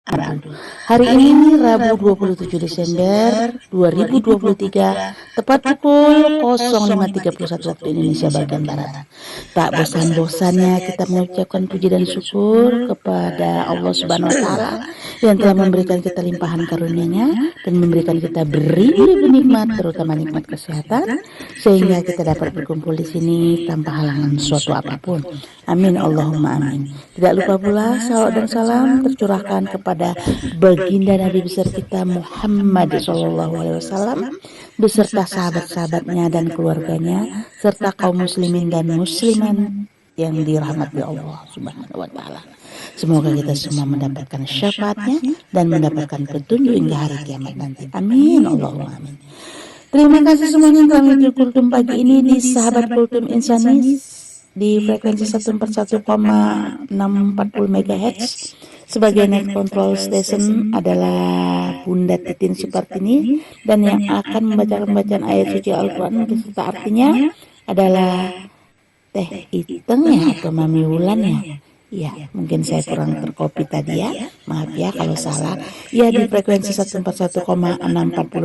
Aduh. Hari ini Rabu 27 Desember 2023, tepat pukul 05.31 waktu Indonesia bagian Barat. Tak bosan-bosannya kita mengucapkan puji dan syukur kepada Allah Subhanahu wa taala yang telah memberikan kita limpahan karunia-Nya dan memberikan kita beribu-ribu nikmat, terutama nikmat kesehatan, sehingga kita dapat berkumpul di sini tanpa halangan suatu apapun. Amin Allahumma amin. Tidak lupa pula salawat dan salam tercurahkan kepada baginda Nabi besar kita Muhammad SAW beserta sahabat-sahabatnya dan keluarganya serta kaum muslimin dan musliman yang dirahmati Allah Subhanahu wa taala. Semoga kita semua mendapatkan syafaatnya dan mendapatkan petunjuk hingga hari kiamat nanti. Amin Allahumma amin. Terima kasih semuanya yang telah mengikuti Kultum pagi ini di Sahabat Kultum Insanis di frekuensi 141,640 MHz. Sebagai net control station adalah Bunda Titin Supartini, dan yang akan membacakan bacaan ayat suci Al-Quran beserta artinya adalah Teh Iteng ya, atau Mami Wulan ya. Ya, mungkin saya kurang terkopi tadi ya. Maaf ya kalau salah. Ya, di frekuensi 141,640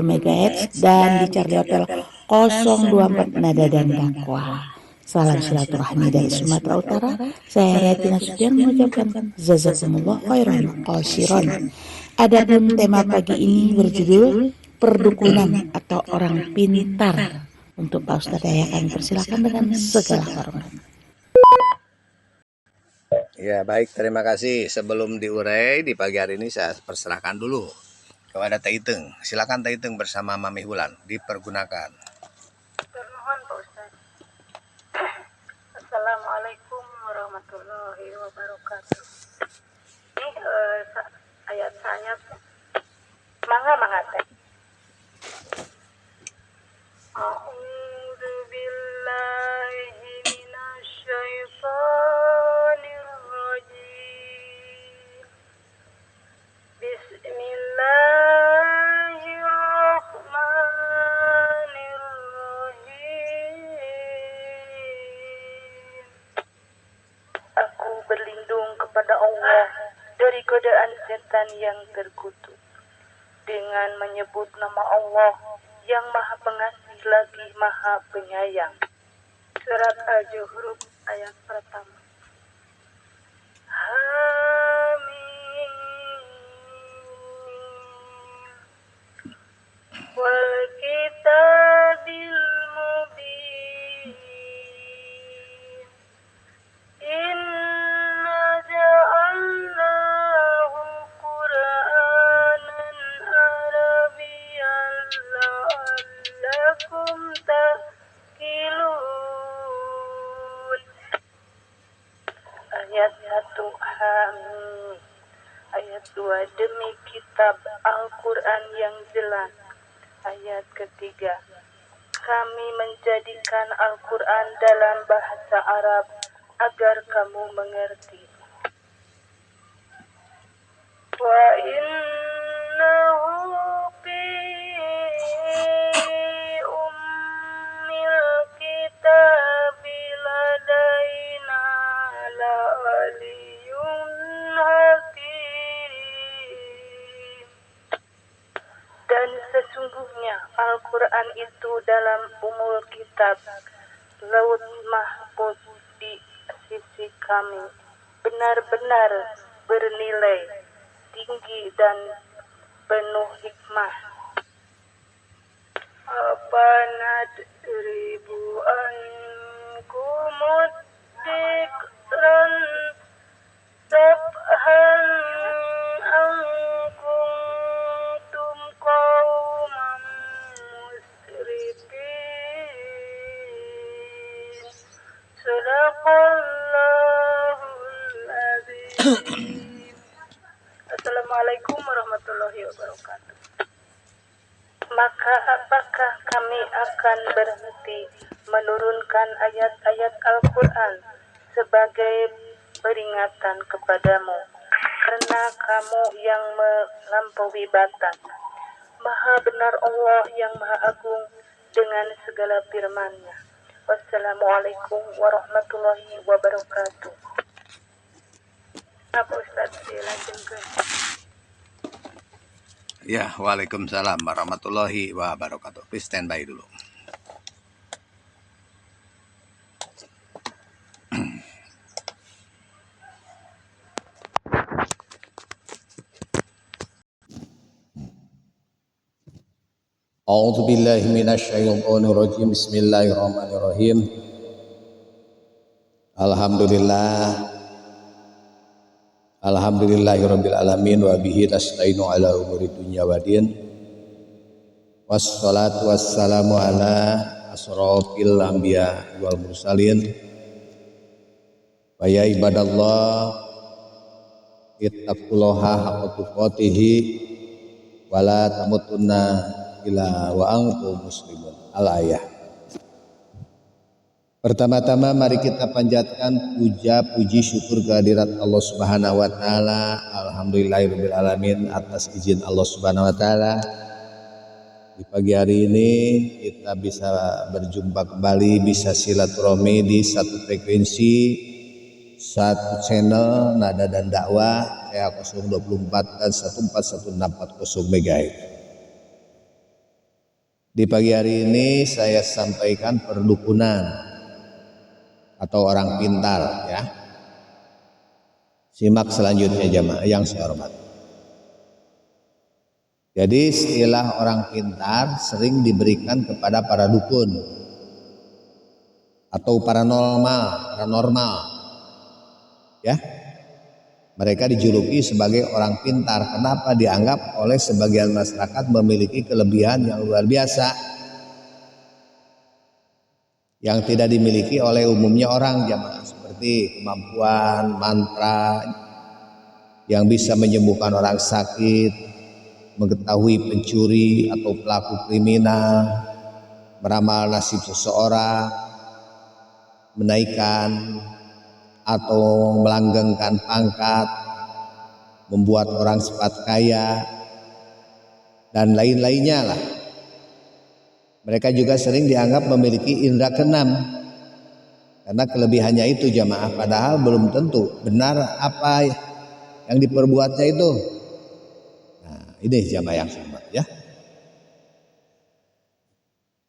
MHz dan di Charlie Hotel 024 Nada dan Dakwah. Salam silaturahmi dari Sumatera Utara. Saya Reti Nasution mengucapkan jazakumullah khairan qasiran. Adapun tema pagi ini berjudul perdukunan atau orang pintar. Untuk Pak Ustadz saya kami persilakan dengan segala hormat. Ya baik, terima kasih. Sebelum diurai di pagi hari ini saya persilahkan dulu kepada Teh Iteng. Silakan Teh Iteng bersama Mami Wulan dipergunakan. Permohon Pak Ustaz. Assalamualaikum warahmatullahi wabarakatuh. Ini ayat saya mangga teh. A'udzu billahi minasyaitonir rajim. Bismillahirrahmanirrahim. Aku berlindung kepada Allah dari godaan setan yang terkutuk dengan menyebut nama Allah yang Maha Pengasih lagi Maha Penyayang. Surat Al-Zuhruf ayat pertama. Hamim wal kitabil mubin. Inna ja'alnahu Qur'anan Arabiyyan la'allakum ta'qilun. Ayat 1 Hamim. Ayat 2 demi kitab Al-Quran yang jelas. Ayat ketiga, kami menjadikan Al-Quran dalam bahasa Arab agar kamu mengerti. Wa innahu fi ummil kitabi ladaina la'aliyyun hakim. Dan sesungguhnya Al-Quran itu dalam umul kitab laut mahfuz di sisi kami benar-benar bernilai tinggi dan penuh hikmah. Afanadribu ankumud dzikran sabhan an kuntum qauman musrifin. Sadaqallahul azim. Assalamualaikum warahmatullahi wabarakatuh. Maka apakah kami akan berhenti menurunkan ayat-ayat Al-Quran sebagai peringatan kepadamu karena kamu yang melampaui batas? Maha benar Allah yang Maha Agung dengan segala firman-Nya. Wassalamualaikum warahmatullahi wabarakatuh. Apa Ustaz dilanjutkan? Ya, waalaikumsalam warahmatullahi wabarakatuh. Please stand by dulu. A'udzu billahi minasyaitonir rajim. Bismillahirrahmanirrahim. Alhamdulillahirabbil alamin wa bihi nasta'inu ala umuri dunya waddin. Wassalatu wassalamu ala asrofil anbiya wal mursalin. Wa ya ibadallah ittaqullaha haqqa tuqatih wa la tamutunna illa wa antum muslimun. Al-ayah. Pertama-tama mari kita panjatkan puja puji syukur kehadirat Allah Subhanahu wa taala. Alhamdulillahirabbil alamin atas izin Allah Subhanahu wa taala. Di pagi hari ini kita bisa berjumpa kembali, bisa silaturahmi di satu frekuensi, satu channel Nada dan Dakwah KA024 dan 14160 MHz. Di pagi hari ini saya sampaikan perdukunan atau orang pintar ya. Simak selanjutnya jamaah yang saya hormati. Jadi istilah orang pintar sering diberikan kepada para dukun atau paranormal ya. Mereka dijuluki sebagai orang pintar. Kenapa? Dianggap oleh sebagian masyarakat memiliki kelebihan yang luar biasa yang tidak dimiliki oleh umumnya orang jamaah, seperti kemampuan mantra yang bisa menyembuhkan orang sakit, mengetahui pencuri atau pelaku kriminal, meramal nasib seseorang, menaikkan atau melanggengkan pangkat, membuat orang cepat kaya, dan lain-lainnya lah. Mereka juga sering dianggap memiliki indera keenam karena kelebihannya itu jamaah, padahal belum tentu benar apa yang diperbuatnya itu. Nah, ini jamaah yang sama ya.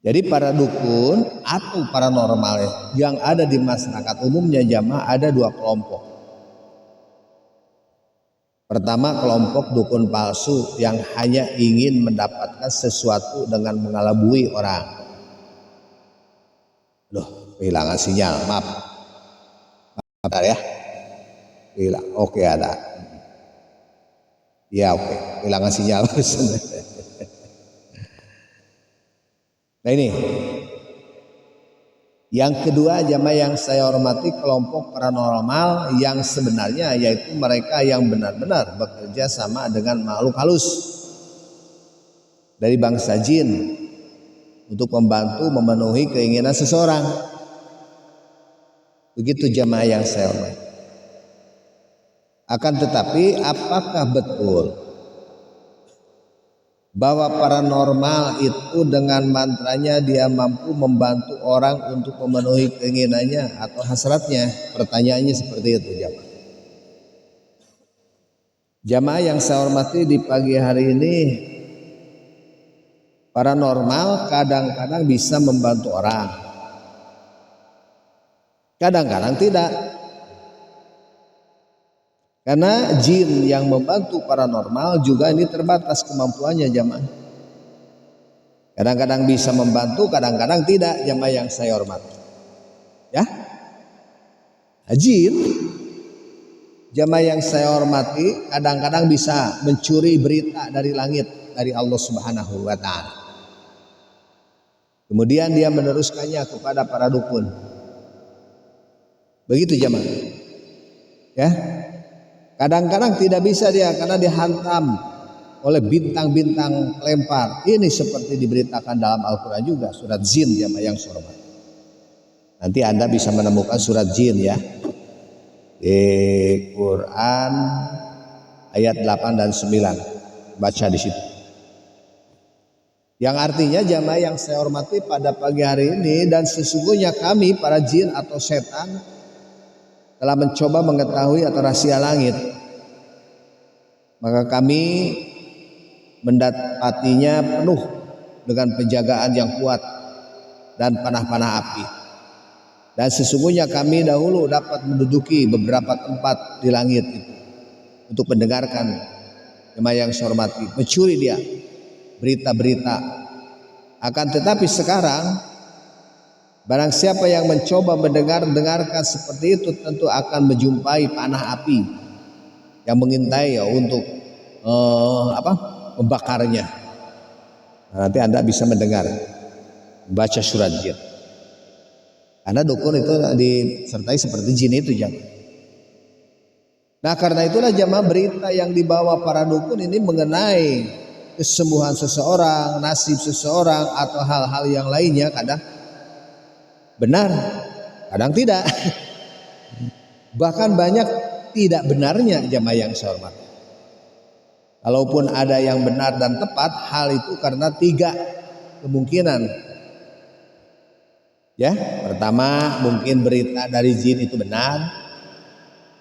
Jadi para dukun atau paranormal yang ada di masyarakat umumnya jamaah ada dua kelompok. Pertama, kelompok dukun palsu yang hanya ingin mendapatkan sesuatu dengan mengelabui orang. Loh, kehilangan sinyal, maaf. Bentar ya. Hilang. Oke, ada. Ya, oke. Kehilangan sinyal. Nah ini. Yang kedua jamaah yang saya hormati, kelompok paranormal yang sebenarnya yaitu mereka yang benar-benar bekerja sama dengan makhluk halus dari bangsa jin untuk membantu memenuhi keinginan seseorang. Begitu jamaah yang saya hormati. Akan tetapi apakah betul bahwa paranormal itu dengan mantranya dia mampu membantu orang untuk memenuhi keinginannya atau hasratnya? Pertanyaannya seperti itu jamaah. Jamaah yang saya hormati, di pagi hari ini paranormal kadang-kadang bisa membantu orang, kadang-kadang tidak. Karena jin yang membantu paranormal juga ini terbatas kemampuannya jamaah. Kadang-kadang bisa membantu, kadang-kadang tidak jamaah yang saya hormati. Ya, jin jamaah yang saya hormati kadang-kadang bisa mencuri berita dari langit dari Allah Subhanahu wa taala. Kemudian dia meneruskannya kepada para dukun. Begitu jamaah. Ya. Kadang-kadang tidak bisa dia karena dihantam oleh bintang-bintang pelempar. Ini seperti diberitakan dalam Al-Quran juga, surat jin jamaah yang saya hormati. Nanti Anda bisa menemukan surat jin ya di Quran ayat 8 dan 9. Baca di situ. Yang artinya jamaah yang saya hormati pada pagi hari ini, dan sesungguhnya kami para jin atau setan telah mencoba mengetahui atau rahasia langit, maka kami mendapatinya penuh dengan penjagaan yang kuat dan panah-panah api. Dan sesungguhnya kami dahulu dapat menduduki beberapa tempat di langit itu untuk mendengarkan jemaah yang saya hormati, mencuri dia berita-berita. Akan tetapi sekarang barang siapa yang mencoba mendengarkan seperti itu tentu akan menjumpai panah api yang mengintai ya untuk membakarnya. Nah, nanti Anda bisa mendengar, baca surat jin. Karena dukun itu disertai seperti jin itu jamaah. Nah karena itulah jamaah berita yang dibawa para dukun ini mengenai kesembuhan seseorang, nasib seseorang atau hal-hal yang lainnya kadang benar, kadang tidak. Bahkan banyak tidak benarnya jamaah yang saya hormati. Kalaupun ada yang benar dan tepat, hal itu karena 3 kemungkinan. Ya, pertama mungkin berita dari jin itu benar.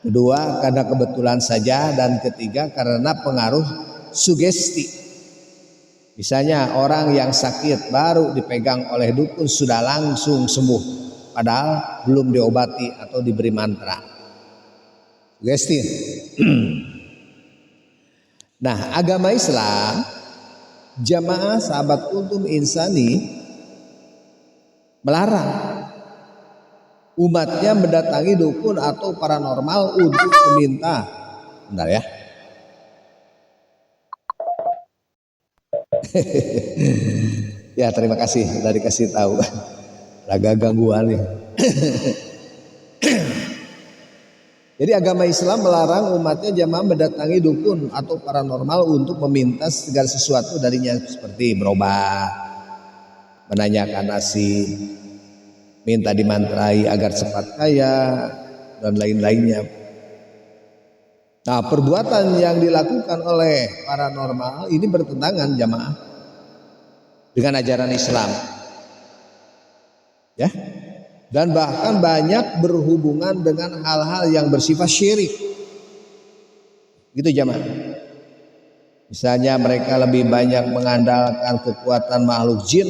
Kedua karena kebetulan saja, dan ketiga karena pengaruh sugesti. Misalnya orang yang sakit baru dipegang oleh dukun sudah langsung sembuh, padahal belum diobati atau diberi mantra. Sugesti. Nah, agama Islam, jamaah sahabat kultum insani melarang umatnya mendatangi dukun atau paranormal untuk meminta. Bentar ya. Ya terima kasih sudah dikasih tahu. Agak gangguan nih. Jadi agama Islam melarang umatnya jamaah mendatangi dukun atau paranormal untuk meminta segala sesuatu darinya, seperti berobat, menanyakan nasib, minta dimantrai agar cepat kaya, dan lain-lainnya. Nah perbuatan yang dilakukan oleh paranormal ini bertentangan jamaah dengan ajaran Islam, ya, dan bahkan banyak berhubungan dengan hal-hal yang bersifat syirik, gitu jamaah. Misalnya mereka lebih banyak mengandalkan kekuatan makhluk jin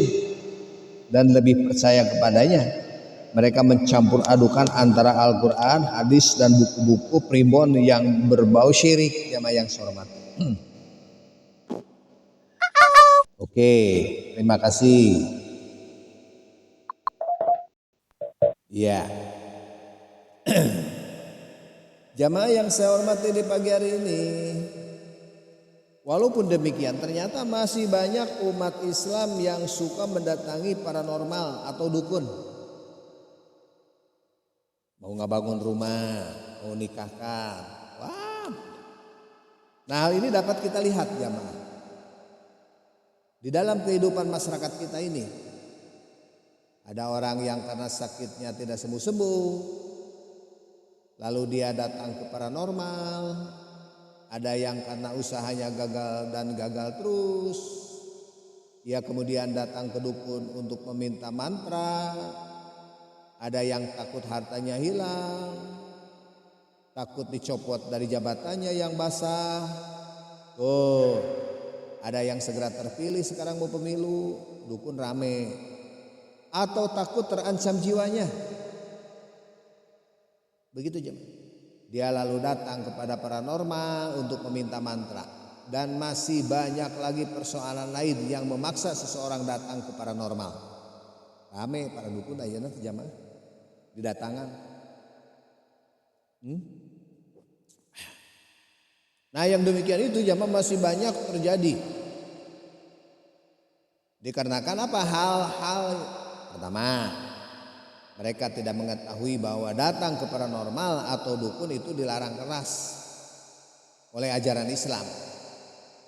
dan lebih percaya kepadanya. Mereka mencampur adukan antara Al-Quran, hadis, dan buku-buku primbon yang berbau syirik, jamaah yang saya hormati. Oke, terima kasih. Ya, jamaah yang saya hormati di pagi hari ini, walaupun demikian ternyata masih banyak umat Islam yang suka mendatangi paranormal atau dukun. Mau ngebangun rumah, mau nikahkan. Wah. Nah hal ini dapat kita lihat jamaah di dalam kehidupan masyarakat kita ini. Ada orang yang karena sakitnya tidak sembuh-sembuh, lalu dia datang ke paranormal. Ada yang karena usahanya gagal dan gagal terus, dia kemudian datang ke dukun untuk meminta mantra. Ada yang takut hartanya hilang, takut dicopot dari jabatannya yang basah. Oh, ada yang segera terpilih sekarang mau pemilu, dukun rame. Atau takut terancam jiwanya. Begitu jemaah. Dia lalu datang kepada paranormal untuk meminta mantra. Dan masih banyak lagi persoalan lain yang memaksa seseorang datang ke paranormal. Rame para dukun ayeuna teh jamaah didatangan. Nah yang demikian itu jamaah masih banyak terjadi. Dikarenakan apa? Hal-hal pertama, mereka tidak mengetahui bahwa datang ke paranormal atau dukun itu dilarang keras oleh ajaran Islam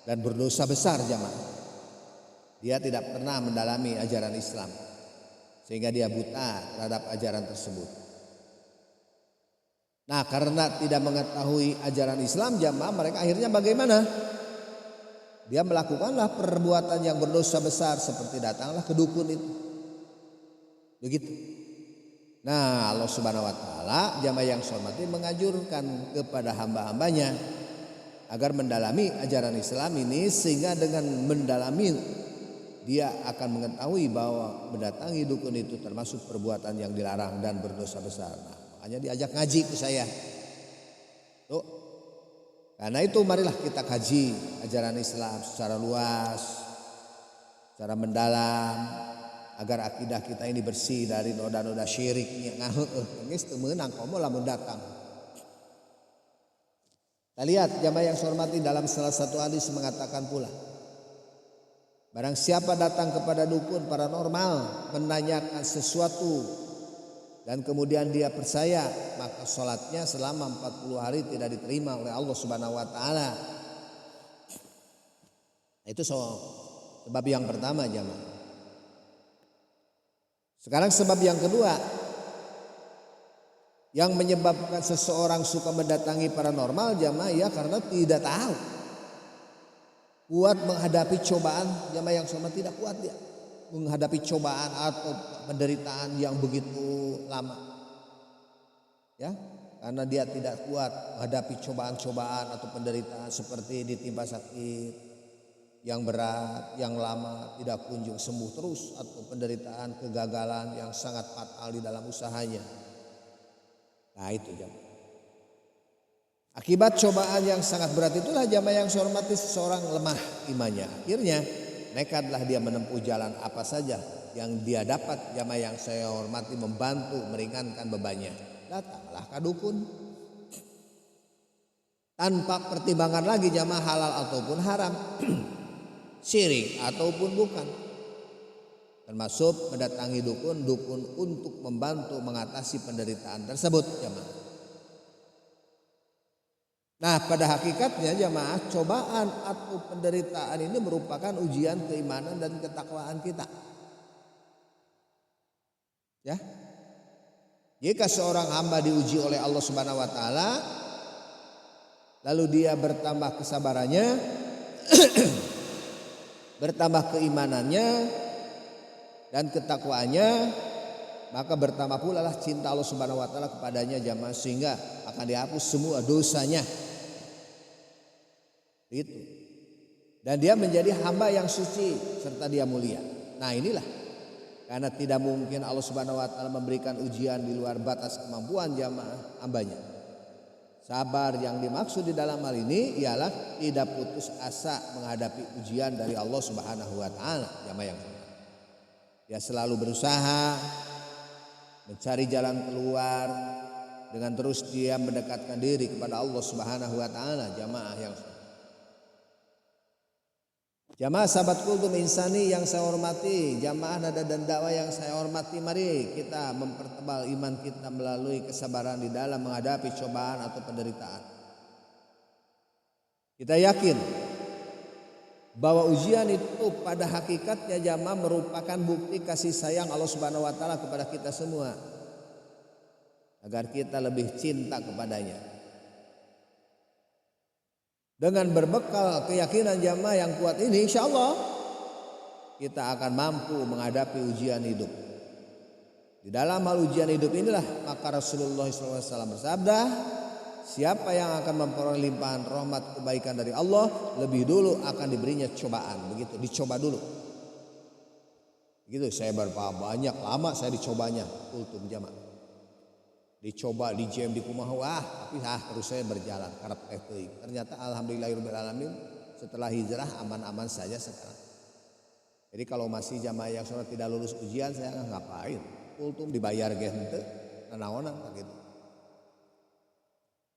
dan berdosa besar jamaah. Dia tidak pernah mendalami ajaran Islam sehingga dia buta terhadap ajaran tersebut. Nah karena tidak mengetahui ajaran Islam jamaah, mereka akhirnya bagaimana? Dia melakukanlah perbuatan yang berdosa besar seperti datanglah ke dukun itu. Begitu. Nah Allah Subhanahu wa Ta'ala jamaah yang saya hormati mengajurkan kepada hamba-hambanya agar mendalami ajaran Islam ini, sehingga dengan mendalami dia akan mengetahui bahwa mendatangi dukun itu termasuk perbuatan yang dilarang dan berdosa besar. Nah, makanya diajak ngaji ke saya. Tuh. Karena itu marilah kita kaji ajaran Islam secara luas, secara mendalam, agar akidah kita ini bersih dari noda-noda syiriknya. Geus teu meunang komo lamun datang. Kita lihat jamaah yang saya hormati, dalam salah satu hadis mengatakan pula, barang siapa datang kepada dukun paranormal menanyakan sesuatu dan kemudian dia percaya, maka sholatnya selama 40 hari tidak diterima oleh Allah Subhanahu wa taala. Itu sebab yang pertama jamaah. Sekarang sebab yang kedua yang menyebabkan seseorang suka mendatangi paranormal jamaah, ya karena tidak tahu. Kuat menghadapi cobaan, jamaah yang sama tidak kuat dia menghadapi cobaan atau penderitaan yang begitu lama. Ya, karena dia tidak kuat menghadapi cobaan-cobaan atau penderitaan seperti ditimpa sakit yang berat, yang lama tidak kunjung sembuh terus, atau penderitaan kegagalan yang sangat fatal di dalam usahanya. Nah itu jamaah. Akibat cobaan yang sangat berat itulah jamaah yang saya hormati, seseorang lemah imannya. Akhirnya nekatlah dia menempuh jalan apa saja yang dia dapat, jamaah yang saya hormati, membantu meringankan bebannya. Datanglah ke dukun. Tanpa pertimbangan lagi jamaah halal ataupun haram, syirik ataupun bukan. Termasuk mendatangi dukun untuk membantu mengatasi penderitaan tersebut jamaah. Nah pada hakikatnya jamaah, cobaan atau penderitaan ini merupakan ujian keimanan dan ketakwaan kita. Ya, jika seorang hamba diuji oleh Allah Subhanahu wa taala, lalu dia bertambah kesabarannya, bertambah keimanannya dan ketakwaannya, maka bertambah pula lah cinta Allah Subhanahu wa taala kepadanya jamaah, sehingga akan dihapus semua dosanya. Itu. Dan dia menjadi hamba yang suci serta dia mulia. Nah inilah, karena tidak mungkin Allah Subhanahu wa taala memberikan ujian di luar batas kemampuan jamaah hambanya. Sabar yang dimaksud di dalam hal ini ialah tidak putus asa menghadapi ujian dari Allah Subhanahu wa taala jamaah yang hormat. Dia selalu berusaha mencari jalan keluar dengan terus dia mendekatkan diri kepada Allah Subhanahu wa taala jamaah yang hormat. Jamaah sahabat kultum insani yang saya hormati, jamaah nada dan dakwah yang saya hormati, mari kita mempertebal iman kita melalui kesabaran di dalam menghadapi cobaan atau penderitaan. Kita yakin bahwa ujian itu pada hakikatnya jamaah merupakan bukti kasih sayang Allah Subhanahu wa taala kepada kita semua, agar kita lebih cinta kepadanya. Dengan berbekal keyakinan jamaah yang kuat ini, insya Allah kita akan mampu menghadapi ujian hidup. Di dalam hal ujian hidup inilah maka Rasulullah SAW bersabda, siapa yang akan memperoleh limpahan rahmat kebaikan dari Allah, lebih dulu akan diberinya cobaan. Begitu, dicoba dulu. Begitu, saya berapa banyak lama saya dicobanya, kultum jamaah. Dicoba, di jam, di kumaha, tapi terus saya berjalan karep teh. Ternyata alhamdulillahirabbil alamin setelah hijrah aman-aman saja sekarang. Jadi kalau masih jamaah yang sholat tidak lulus ujian, saya ngapain? Kultum dibayar ge henteu, nanaonan gitu.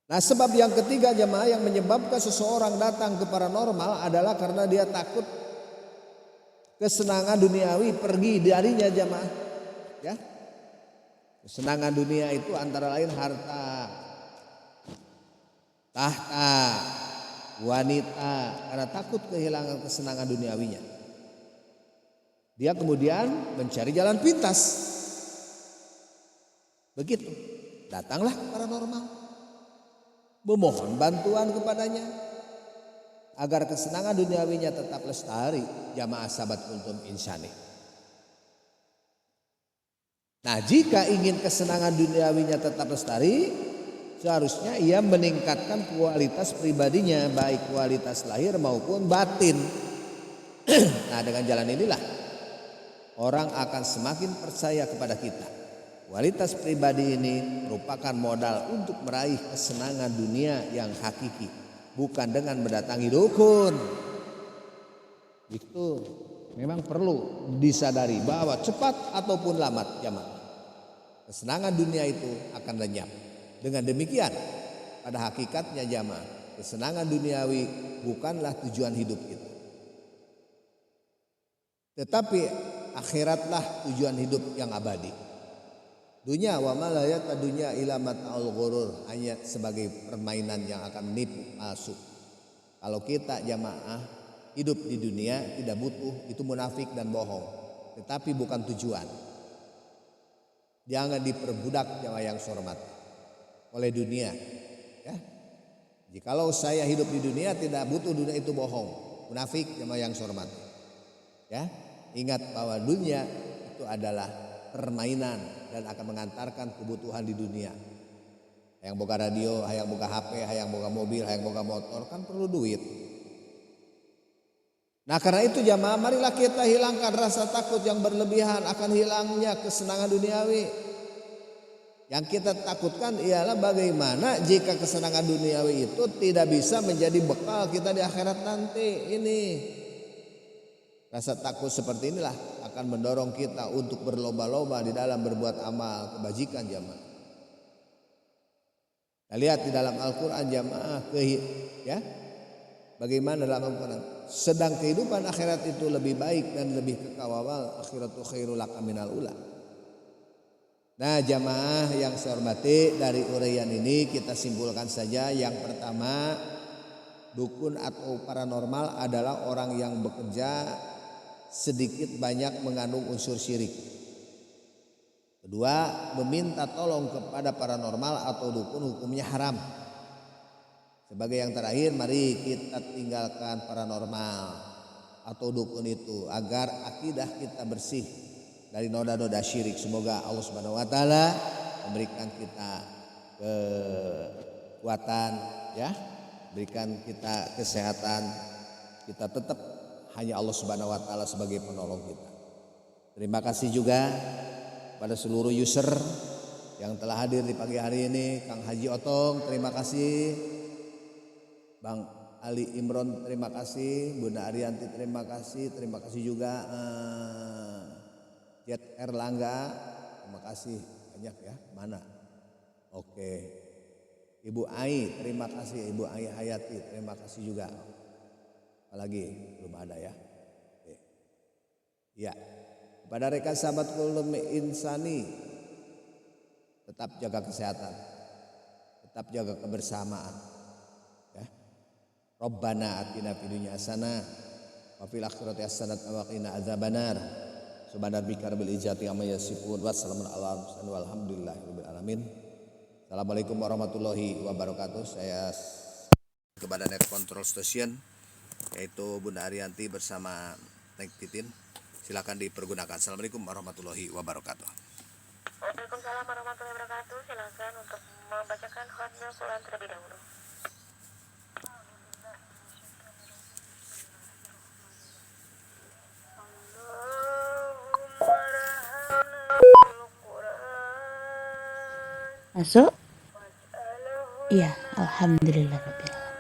Nah, sebab yang ketiga jamaah yang menyebabkan seseorang datang ke paranormal adalah karena dia takut kesenangan duniawi pergi darinya jamaah. Ya. Kesenangan dunia itu antara lain harta, tahta, wanita, karena takut kehilangan kesenangan duniawinya. Dia kemudian mencari jalan pintas. Begitu, datanglah ke paranormal, memohon bantuan kepadanya agar kesenangan duniawinya tetap lestari, jamaah sahabat kultum insani. Nah, jika ingin kesenangan duniawinya tetap lestari, seharusnya ia meningkatkan kualitas pribadinya, baik kualitas lahir maupun batin. Nah, dengan jalan inilah orang akan semakin percaya kepada kita. Kualitas pribadi ini merupakan modal untuk meraih kesenangan dunia yang hakiki, bukan dengan mendatangi dukun. Itu memang perlu disadari bahwa cepat ataupun lambat jamaah, kesenangan dunia itu akan lenyap. Dengan demikian, pada hakikatnya jamaah, kesenangan duniawi bukanlah tujuan hidup kita, tetapi akhiratlah tujuan hidup yang abadi. Dunia wa ma la yatadunya ila mata'ul ghurur, hanya sebagai permainan yang akan menipu palsu. Kalau kita jamaah hidup di dunia tidak butuh, itu munafik dan bohong, tetapi bukan tujuan. Jangan diperbudak jamaah yang hormat oleh dunia, ya. Jikalau saya hidup di dunia tidak butuh dunia, itu bohong, munafik jamaah yang hormat. Ya, ingat bahwa dunia itu adalah permainan dan akan mengantarkan kebutuhan di dunia. Hayang boga radio, hayang boga HP, hayang boga mobil, hayang boga motor, kan perlu duit. Nah, karena itu jamaah, marilah kita hilangkan rasa takut yang berlebihan akan hilangnya kesenangan duniawi. Yang kita takutkan ialah bagaimana jika kesenangan duniawi itu tidak bisa menjadi bekal kita di akhirat nanti. Ini rasa takut seperti inilah akan mendorong kita untuk berlomba-lomba di dalam berbuat amal kebajikan jamaah. Kita lihat di dalam Al-Quran jamaah, ya, bagaimana dalam Al-Quran, sedang kehidupan akhirat itu lebih baik dan lebih kekal, akhiratu khairul laka minal ula. Nah jamaah yang saya hormati, dari uraian ini kita simpulkan saja. Yang pertama, dukun atau paranormal adalah orang yang bekerja sedikit banyak mengandung unsur syirik. Kedua, meminta tolong kepada paranormal atau dukun hukumnya haram. Sebagai yang terakhir, mari kita tinggalkan paranormal atau dukun itu agar akidah kita bersih dari noda-noda syirik. Semoga Allah Subhanahu wa taala memberikan kita kekuatan, ya, berikan kita kesehatan, kita tetap hanya Allah Subhanahu wa taala sebagai penolong kita. Terima kasih juga pada seluruh user yang telah hadir di pagi hari ini. Kang Haji Otong, terima kasih. Bang Ali Imron, terima kasih. Bunda Arianti, terima kasih. Terima kasih juga Jet Erlangga, terima kasih banyak ya. Mana? Oke. Ibu Ai, terima kasih. Ibu Ai Hayati, terima kasih juga. Apalagi belum ada ya. Oke. Ya. Kepada rekan sahabat kulum insani, tetap jaga kesehatan, tetap jaga kebersamaan. Ya. Rabbana atina fid dunya hasanah wa fil akhirati hasanah wa qina adzabannar. Subhana rabbika rabbil izzati amma yasifun wa salamun alal mursalin walhamdulillahirabbil alamin. Assalamualaikum warahmatullahi wabarakatuh. Saya kepada Net Control Station, yaitu Bunda Arianti bersama Neng Titin. Silakan dipergunakan. Assalamualaikum warahmatullahi wabarakatuh. Waalaikumsalam warahmatullahi wabarakatuh. Silakan untuk membacakan khatmul Quran terlebih dahulu. Masuk? Iya, alhamdulillahirabbil alamin.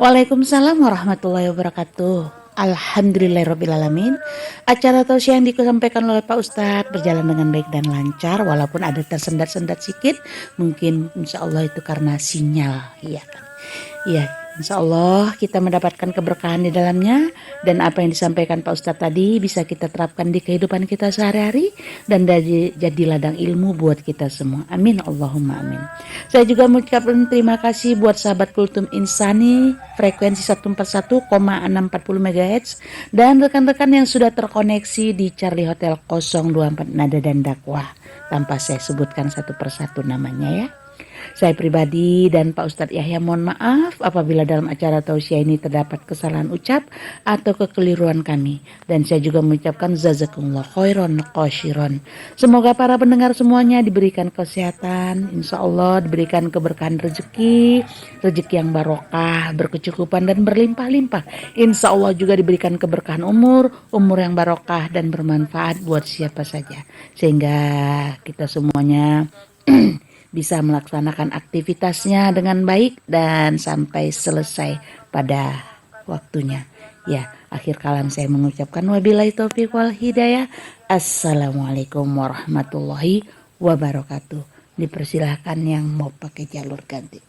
Waalaikumsalam warahmatullahi wabarakatuh. Alhamdulillahirrabbilalamin. Acara tausiah yang disampaikan oleh Pak Ustadz berjalan dengan baik dan lancar, walaupun ada tersendat-sendat sedikit. Mungkin insya Allah itu karena sinyal, iya kan? Iya, insya Allah kita mendapatkan keberkahan di dalamnya. Dan apa yang disampaikan Pak Ustadz tadi bisa kita terapkan di kehidupan kita sehari-hari. Dan jadi ladang ilmu buat kita semua. Amin, Allahumma amin. Saya juga mengucapkan terima kasih buat sahabat Kultum Insani frekuensi 141,640 MHz dan rekan-rekan yang sudah terkoneksi di Charlie Hotel 024 Nada dan Dakwah, tanpa saya sebutkan satu persatu namanya ya. Saya pribadi dan Pak Ustadz Yahya mohon maaf apabila dalam acara tausiah ini terdapat kesalahan ucap atau kekeliruan kami. Dan saya juga mengucapkan jazakumullah khairan qasyiron. Semoga para pendengar semuanya diberikan kesehatan, insya Allah diberikan keberkahan rezeki, rezeki yang barokah, berkecukupan dan berlimpah-limpah. Insya Allah juga diberikan keberkahan umur yang barokah dan bermanfaat buat siapa saja. Sehingga kita semuanya bisa melaksanakan aktivitasnya dengan baik dan sampai selesai pada waktunya. Ya, akhir kalam saya mengucapkan wabillahi taufiq wal hidayah. Assalamualaikum warahmatullahi wabarakatuh. Dipersilahkan yang mau pakai jalur ganti.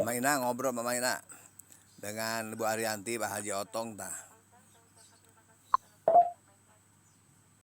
Maina ngobrol sama Maina dengan Bu Arianti, Pak Haji Otong tah.